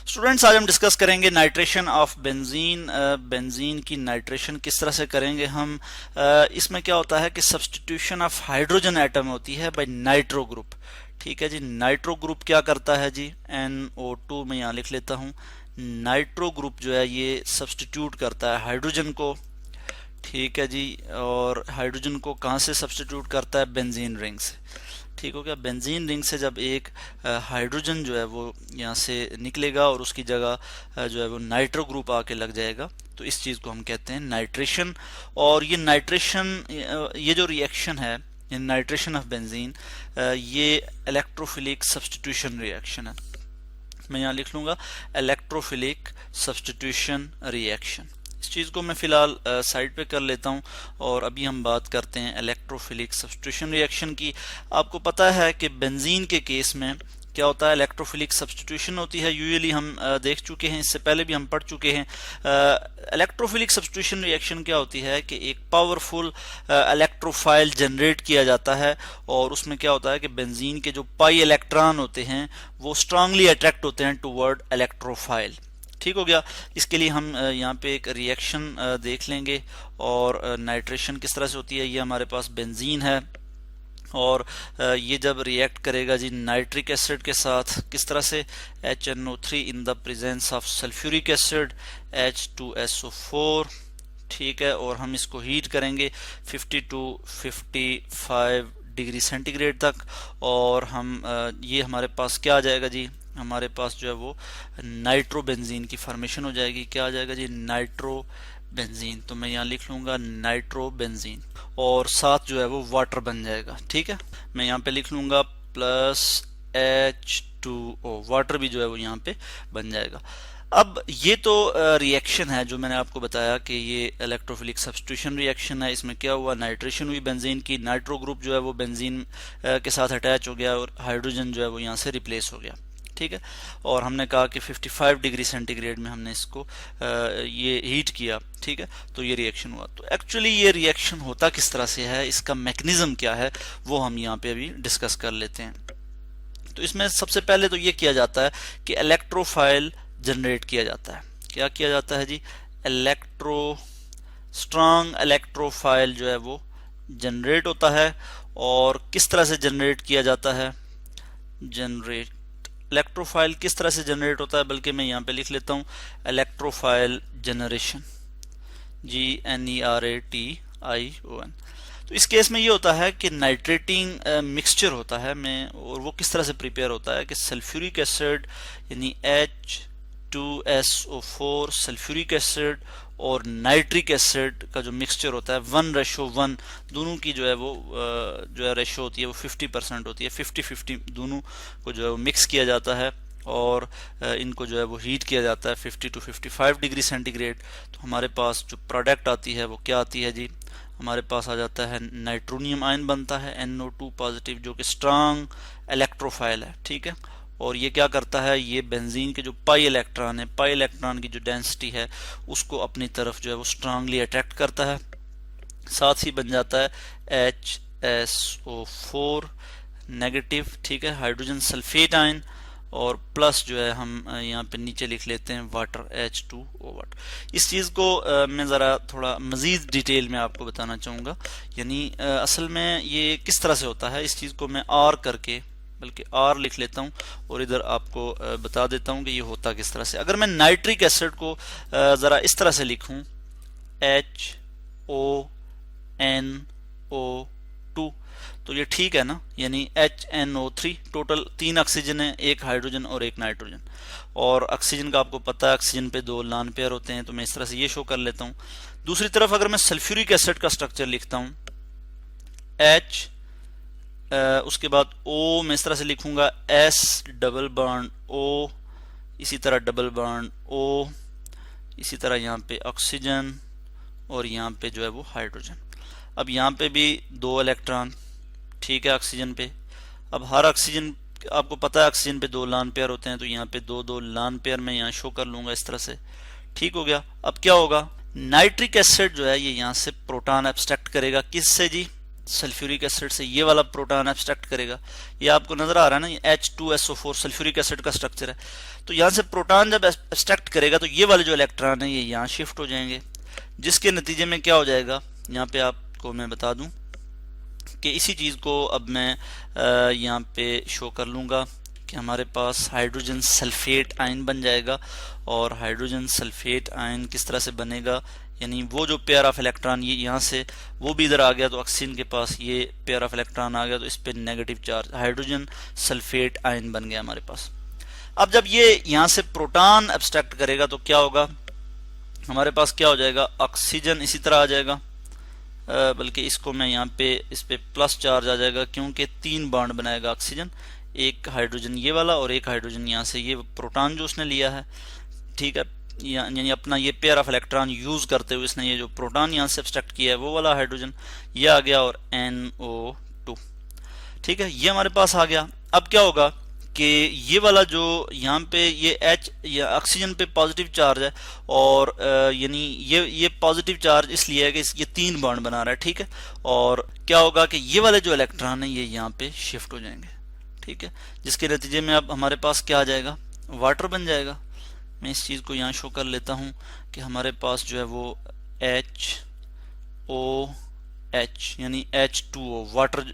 Students, आज हम discuss करेंगे नाइट्रेशन ऑफ बेंजीन। बेंजीन की नाइट्रेशन किस तरह से करेंगे हम। इसमें क्या होता है कि सब्स्टिट्यूशन ऑफ हाइड्रोजन एटम होती है बाय नाइट्रो ग्रुप। ठीक है जी, नाइट्रो ग्रुप क्या करता है जी, NO2 मैं यहाँ लिख लेता हूँ। नाइट्रो ग्रुप जो है ये सब्स्टिट्यूट करता है हाइड्रोजन को। ठीक है जी, और हाइड्रोजन को कहाँ से सब्स्टिट्यूट करता है, बेंजीन रिंग से। ठीक हो गया, बेंजीन रिंग से जब एक हाइड्रोजन जो है वो यहाँ से निकलेगा और उसकी जगह जो है वो नाइट्रो ग्रुप आके लग जाएगा, तो इस चीज़ को हम कहते हैं नाइट्रेशन। और ये नाइट्रेशन, ये जो रिएक्शन है, ये नाइट्रेशन ऑफ बेंजीन, ये इलेक्ट्रोफिलिक सब्स्टिट्यूशन रिएक्शन है। मैं यहाँ लिख लूँगा इलेक्ट्रोफिलिक सब्स्टिट्यूशन रिएक्शन। इस चीज़ को मैं फ़िलहाल साइड पे कर लेता हूँ और अभी हम बात करते हैं इलेक्ट्रोफिलिक सब्स्टिट्यूशन रिएक्शन की। आपको पता है कि बेंजीन के केस में क्या होता है, इलेक्ट्रोफिलिक सब्स्टिट्यूशन होती है। यूजुअली हम देख चुके हैं, इससे पहले भी हम पढ़ चुके हैं। इलेक्ट्रोफिलिक सब्स्टिट्यूशन रिएक्शन क्या होती है कि एक पावरफुल इलेक्ट्रोफाइल जनरेट किया जाता है और उसमें क्या होता है कि बेंजीन के जो पाई इलेक्ट्रॉन होते हैं वो स्ट्रांगली अट्रैक्ट होते हैं टुवर्ड इलेक्ट्रोफाइल। ठीक हो गया। इसके लिए हम यहाँ पे एक रिएक्शन देख लेंगे और नाइट्रेशन किस तरह से होती है। ये हमारे पास बेंजीन है और ये जब रिएक्ट करेगा जी नाइट्रिक एसिड के साथ, किस तरह से, HNO3 in the presence of sulphuric acid H2SO4। ठीक है, और हम इसको हीट करेंगे 50 to 55 डिग्री सेंटीग्रेड तक। और हम ये हमारे पास क्या आ जाएगा जी, हमारे पास जो है वो नाइट्रो बेंजीन की फॉर्मेशन हो जाएगी। क्या आ जाएगा जी, नाइट्रो बेंजीन। तो मैं यहाँ लिख लूँगा नाइट्रो बेंजीन और साथ जो है वो वाटर बन जाएगा। ठीक है, मैं यहाँ पे लिख लूँगा प्लस H2O, वाटर भी जो है वो यहाँ पे बन जाएगा। अब ये तो रिएक्शन है जो मैंने आपको बताया कि ये इलेक्ट्रोफिलिक सब्स्टिट्यूशन रिएक्शन है। इसमें क्या हुआ, नाइट्रेशन हुई बेंजीन की, नाइट्रो ग्रुप जो है वो बेंजीन के साथ अटैच हो गया और हाइड्रोजन जो है वो यहाँ से रिप्लेस हो गया। ठीक है, और हमने कहा कि 55 डिग्री सेंटीग्रेड में हमने इसको ये हीट किया। ठीक है, तो ये रिएक्शन हुआ। तो एक्चुअली ये रिएक्शन होता किस तरह से है, इसका मैकेनिज्म क्या है, वो हम यहाँ पे अभी डिस्कस कर लेते हैं। तो इसमें सबसे पहले तो ये किया जाता है कि इलेक्ट्रोफाइल जनरेट किया जाता है। क्या किया जाता है जी, स्ट्रांग इलेक्ट्रोफाइल जो है वो जनरेट होता है। और किस तरह से जनरेट किया जाता है, इलेक्ट्रोफाइल किस तरह से जनरेट होता है, बल्कि मैं यहाँ पे लिख लेता हूँ इलेक्ट्रोफाइल जनरेशन, GNERATION। तो इस केस में ये होता है कि नाइट्रेटिंग मिक्सचर होता है में, और वो किस तरह से प्रिपेयर होता है कि सल्फ्यूरिक एसिड यानी H2SO4 सल्फ्यूरिक एसिड और नाइट्रिक एसिड का जो मिक्सचर होता है 1:1, दोनों की जो है वो जो है रेशो होती है वो 50% होती है। 50-50 दोनों को जो है वो मिक्स किया जाता है और इनको जो है वो हीट किया जाता है 50 to 55 डिग्री सेंटीग्रेड। तो हमारे पास जो प्रोडक्ट आती है वो क्या आती है जी, हमारे पास आ जाता है नाइट्रोनियम आयन बनता है NO2 पॉजिटिव, जो कि स्ट्रांग इलेक्ट्रोफाइल है। ठीक है, और ये क्या करता है, ये बेंजीन के जो पाई इलेक्ट्रॉन है, पाई इलेक्ट्रॉन की जो डेंसिटी है उसको अपनी तरफ जो है वो स्ट्रांगली अट्रैक्ट करता है। साथ ही बन जाता है HSO4 नेगेटिव। ठीक है, हाइड्रोजन सल्फेट आयन, और प्लस जो है हम यहाँ पे नीचे लिख लेते हैं वाटर, H2O वाटर। इस चीज़ को मैं ज़रा थोड़ा मज़ीद डिटेल में आपको बताना चाहूँगा। यानी असल में ये किस तरह से होता है, इस चीज़ को मैं R करके, बल्कि R लिख लेता हूँ और इधर आपको बता देता हूँ कि ये होता किस तरह से। अगर मैं नाइट्रिक एसिड को ज़रा इस तरह से लिखूँ HONO2, तो ये ठीक है ना, यानी HNO3, टोटल 3 ऑक्सीजन है, 1 हाइड्रोजन और 1 नाइट्रोजन। और ऑक्सीजन का आपको पता है ऑक्सीजन पे 2 लॉन पेयर होते हैं, तो मैं इस तरह से ये शो कर लेता हूँ। दूसरी तरफ अगर मैं सल्फ्यूरिक एसिड का स्ट्रक्चर लिखता हूँ H, उसके बाद O मैं इस तरह से लिखूंगा S डबल बॉन्ड O, इसी तरह डबल बॉन्ड O, इसी तरह यहाँ पे ऑक्सीजन और यहाँ पे जो है वो हाइड्रोजन। अब यहाँ पे भी 2 इलेक्ट्रॉन, ठीक है, ऑक्सीजन पे। अब हर ऑक्सीजन, आपको पता है ऑक्सीजन पे 2 लॉन पेयर होते हैं, तो यहाँ पे 2-2 लॉन पेयर मैं यहाँ शो कर लूंगा इस तरह से। ठीक हो गया। अब क्या होगा, नाइट्रिक एसिड जो है ये यहाँ से प्रोटॉन एब्स्ट्रैक्ट करेगा, किससे जी, सल्फ्यूरिक एसिड से ये वाला प्रोटॉन एब्स्ट्रैक्ट करेगा। ये आपको नजर आ रहा है ना, ये H2SO4 सल्फ्यूरिक एसिड का स्ट्रक्चर है। तो यहाँ से प्रोटॉन जब एब्स्ट्रैक्ट करेगा तो ये वाले जो इलेक्ट्रॉन है ये यहाँ शिफ्ट हो जाएंगे, जिसके नतीजे में क्या हो जाएगा, यहाँ पे आपको मैं बता दूं कि इसी चीज़ को अब मैं यहाँ पे शो कर लूँगा कि हमारे पास हाइड्रोजन सल्फेट आयन बन जाएगा। और हाइड्रोजन सल्फेट आयन किस तरह से बनेगा, यानी वो जो पेयर ऑफ इलेक्ट्रॉन ये यहाँ से वो भी इधर आ गया, तो ऑक्सीजन के पास ये पेयर ऑफ इलेक्ट्रॉन आ गया, तो इस पे negative charge, hydrogen sulphate ion बन गया हमारे पास। अब जब ये यहाँ से प्रोटॉन एब्स्ट्रैक्ट करेगा तो क्या होगा, हमारे पास क्या हो जाएगा, ऑक्सीजन इसी तरह आ जाएगा, बल्कि इसको मैं यहाँ पे इस पे प्लस चार्ज आ जाएगा, क्योंकि 3 बॉन्ड बनाएगा ऑक्सीजन, एक हाइड्रोजन ये वाला और एक हाइड्रोजन यहाँ से ये प्रोटॉन जो उसने लिया है, ठीक है, यानी अपना ये पेयर ऑफ इलेक्ट्रॉन यूज करते हुए इसने ये जो प्रोटॉन यहाँ से एब्स्ट्रैक्ट किया है वो वाला हाइड्रोजन ये आ गया, और NO2, ठीक है, ये हमारे पास आ गया। अब क्या होगा कि ये वाला जो यहाँ पे ये H या ऑक्सीजन पे पॉजिटिव चार्ज है, और यानी ये पॉजिटिव चार्ज इसलिए है कि ये 3 बॉन्ड बना रहा है, ठीक है, और क्या होगा कि ये वाले जो इलेक्ट्रॉन है ये यहाँ पे शिफ्ट हो जाएंगे, ठीक है, जिसके नतीजे में अब हमारे पास क्या आ जाएगा, वाटर बन जाएगा। मैं इस चीज़ को यहाँ शो कर लेता हूँ कि हमारे पास जो है वो HOH यानी H2O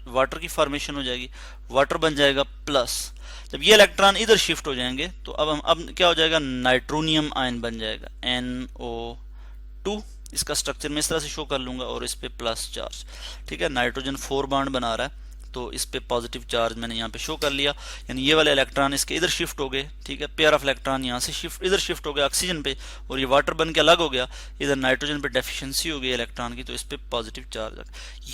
वाटर की फॉर्मेशन हो जाएगी, वाटर बन जाएगा प्लस। जब ये इलेक्ट्रॉन इधर शिफ्ट हो जाएंगे तो अब क्या हो जाएगा, नाइट्रोनियम आयन बन जाएगा NO2। इसका स्ट्रक्चर मैं इस तरह से शो कर लूंगा और इस पे प्लस चार्ज, ठीक है, नाइट्रोजन 4 बॉन्ड बना रहा है तो इस पे पॉजिटिव चार्ज मैंने यहाँ पे शो कर लिया, यानी ये वाले इलेक्ट्रॉन इसके इधर शिफ्ट हो गए, ठीक है, पेयर ऑफ इलेक्ट्रॉन यहाँ से इधर शिफ्ट हो गया ऑक्सीजन पे, और ये वाटर बन के अलग हो गया, इधर नाइट्रोजन पे डेफिशिएंसी हो गई इलेक्ट्रॉन की, तो इस पे पॉजिटिव चार्ज आ गया।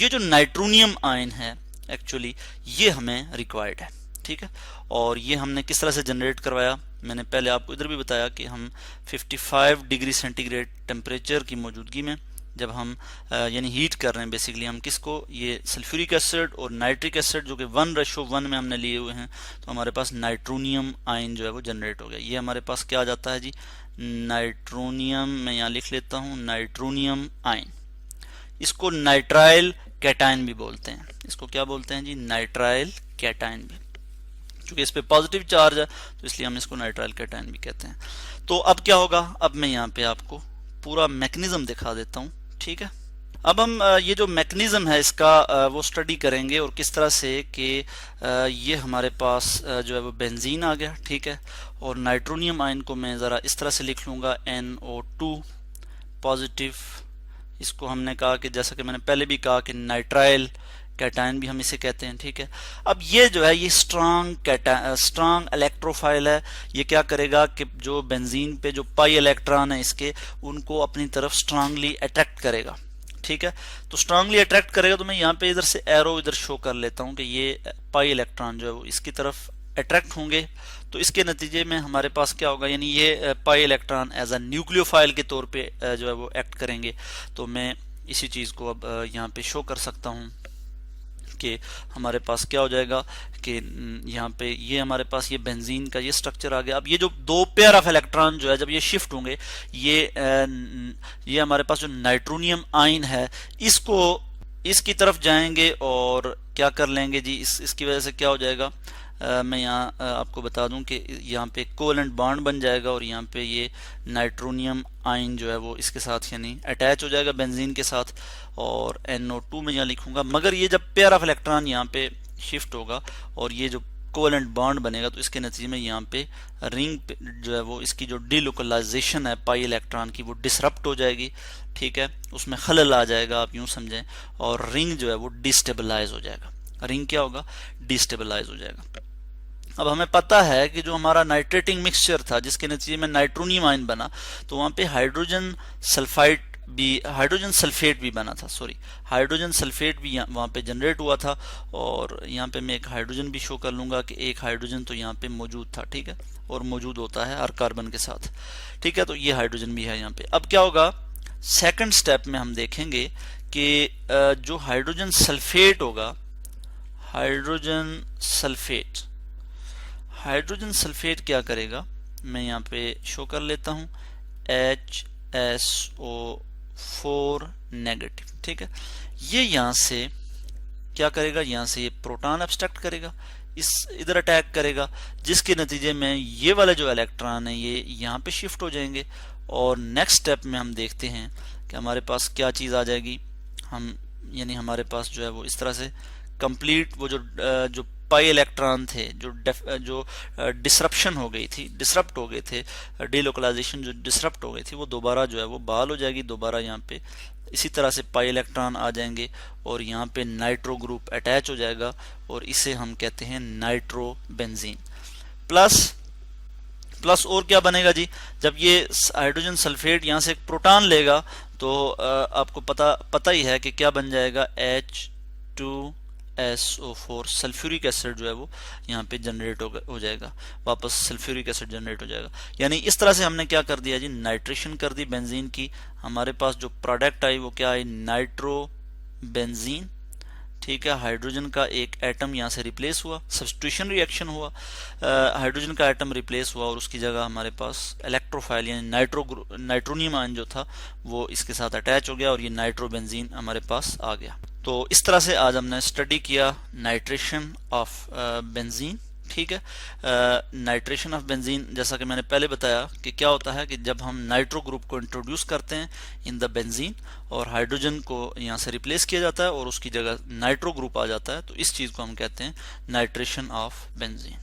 ये जो नाइट्रोनियम आयन है एक्चुअली ये हमें रिक्वायर्ड है, ठीक है, और ये हमने किस तरह से जनरेट करवाया, मैंने पहले आपको इधर भी बताया कि हम 55 डिग्री सेंटीग्रेड टेम्परेचर की मौजूदगी में जब हम यानी हीट कर रहे हैं बेसिकली हम किसको, ये सल्फ्यूरिक एसिड और नाइट्रिक एसिड जो कि 1:1 में हमने लिए हुए हैं, तो हमारे पास नाइट्रोनियम आयन जो है वो जनरेट हो गया। ये हमारे पास क्या आ जाता है जी, नाइट्रोनियम, मैं यहाँ लिख लेता हूँ नाइट्रोनियम आयन। इसको नाइट्राइल कैटायन भी बोलते हैं, इसको क्या बोलते हैं जी, नाइट्राइल कैटायन भी, क्योंकि इस पे पॉजिटिव चार्ज है तो इसलिए हम इसको नाइट्राइल कैटायन भी कहते हैं। तो अब क्या होगा, अब मैं यहाँ पे आपको पूरा मैकेनिज्म दिखा देता हूँ, ठीक है। अब हम ये जो मैकेनिज्म है इसका वो स्टडी करेंगे और किस तरह से कि ये हमारे पास जो है वो बेंजीन आ गया, ठीक है, और नाइट्रोनियम आयन को मैं ज़रा इस तरह से लिख लूँगा NO2 पॉजिटिव। इसको हमने कहा कि जैसा कि मैंने पहले भी कहा कि नाइट्राइल कैटायन भी हम इसे कहते हैं, ठीक है। अब ये जो है ये स्ट्रांग इलेक्ट्रोफाइल है, ये क्या करेगा कि जो बेंजीन पे जो पाई इलेक्ट्रॉन है इसके उनको अपनी तरफ स्ट्रांगली अट्रैक्ट करेगा, ठीक है। तो स्ट्रांगली अट्रैक्ट करेगा तो मैं यहाँ पे इधर से एरो इधर शो कर लेता हूँ कि ये पाई इलेक्ट्रॉन जो है वो इसकी तरफ अट्रैक्ट होंगे, तो इसके नतीजे में हमारे पास क्या होगा, यानी ये pi electron as a nucleophile के तौर पे जो है वो एक्ट करेंगे। तो मैं इसी चीज़ को अब यहाँ पे शो कर सकता हूँ कि हमारे पास क्या हो जाएगा कि यहाँ पे ये हमारे पास ये बेंजीन का ये स्ट्रक्चर आ गया। अब ये जो 2 पेयर ऑफ इलेक्ट्रॉन जो है जब ये शिफ्ट होंगे, ये हमारे पास जो नाइट्रोनियम आयन है इसको इसकी तरफ जाएंगे और क्या कर लेंगे जी, इसकी वजह से क्या हो जाएगा, मैं यहाँ आपको बता दूं कि यहाँ पे कोवेलेंट बॉन्ड बन जाएगा और यहाँ पे ये नाइट्रोनियम आयन जो है वो इसके साथ यानी अटैच हो जाएगा बेंजीन के साथ, और NO2 में यहाँ लिखूंगा। मगर ये जब पेयर ऑफ इलेक्ट्रॉन यहाँ पे शिफ्ट होगा और ये जो कोवेलेंट बॉन्ड बनेगा तो इसके नतीजे में यहाँ पे रिंग पे जो है वो इसकी जो डिलोकलाइजेशन है पाई इलेक्ट्रॉन की वो डिसरप्ट हो जाएगी, ठीक है, उसमें खलल आ जाएगा, आप यूँ समझें, और रिंग जो है वो डिस्टेबलाइज हो जाएगा। रिंग क्या होगा, डिस्टेबलाइज हो जाएगा। अब हमें पता है कि जो हमारा नाइट्रेटिंग मिक्सचर था जिसके नतीजे में नाइट्रोनियम आयन बना, तो वहाँ पे हाइड्रोजन सल्फेट भी बना था, हाइड्रोजन सल्फेट भी वहाँ पे जनरेट हुआ था, और यहाँ पे मैं एक हाइड्रोजन भी शो कर लूँगा कि एक हाइड्रोजन तो यहाँ पे मौजूद था, ठीक है, और मौजूद होता है हर कार्बन के साथ, ठीक है, तो ये हाइड्रोजन भी है यहाँ पे। अब क्या होगा, सेकंड स्टेप में हम देखेंगे कि जो हाइड्रोजन सल्फेट होगा, हाइड्रोजन सल्फेट क्या करेगा, मैं यहाँ पे शो कर लेता हूँ HSO4 नेगेटिव, ठीक है, ये यहाँ से क्या करेगा, यहाँ से ये प्रोटॉन एब्स्ट्रैक्ट करेगा, इस इधर अटैक करेगा, जिसके नतीजे में ये वाले जो इलेक्ट्रॉन है ये यहाँ पे शिफ्ट हो जाएंगे। और नेक्स्ट स्टेप में हम देखते हैं कि हमारे पास क्या चीज़ आ जाएगी। हम यानी हमारे पास जो है वो इस तरह से कंप्लीट वो जो पाई इलेक्ट्रॉन थे जो डिसरप्शन हो गई थी, डिसरप्ट हो गए थे, डीलोकलाइजेशन जो डिसरप्ट हो गई थी, वो दोबारा जो है वो बहाल हो जाएगी। दोबारा यहाँ पे इसी तरह से पाई इलेक्ट्रॉन आ जाएंगे और यहाँ पे नाइट्रो ग्रुप अटैच हो जाएगा और इसे हम कहते हैं नाइट्रो बेंजीन। प्लस और क्या बनेगा जी, जब ये हाइड्रोजन सल्फेट यहाँ से एक प्रोटॉन लेगा तो आपको पता ही है कि क्या बन जाएगा, H2SO4 सल्फ्यूरिक एसिड जो है वो यहाँ पे जनरेट हो जाएगा, वापस सल्फ्यूरिक एसिड जनरेट हो जाएगा। यानी इस तरह से हमने क्या कर दिया जी, नाइट्रेशन कर दी बेंजीन की। हमारे पास जो प्रोडक्ट आई वो क्या आई, नाइट्रो बेंजीन। ठीक है, हाइड्रोजन का एक एटम यहाँ से रिप्लेस हुआ, सब्स्टिट्यूशन रिएक्शन हुआ, हाइड्रोजन का एटम रिप्लेस हुआ और उसकी जगह हमारे पास इलेक्ट्रोफाइल यानी नाइट्रोनियम आयन जो था वो इसके साथ अटैच हो गया और ये नाइट्रोबेंजीन हमारे पास आ गया। तो इस तरह से आज हमने स्टडी किया नाइट्रेशन ऑफ बेंजीन। ठीक है, नाइट्रेशन ऑफ बेंजीन, जैसा कि मैंने पहले बताया कि क्या होता है कि जब हम नाइट्रो ग्रुप को इंट्रोड्यूस करते हैं इन द बेंजीन और हाइड्रोजन को यहाँ से रिप्लेस किया जाता है और उसकी जगह नाइट्रो ग्रुप आ जाता है, तो इस चीज़ को हम कहते हैं नाइट्रेशन ऑफ बेंजीन।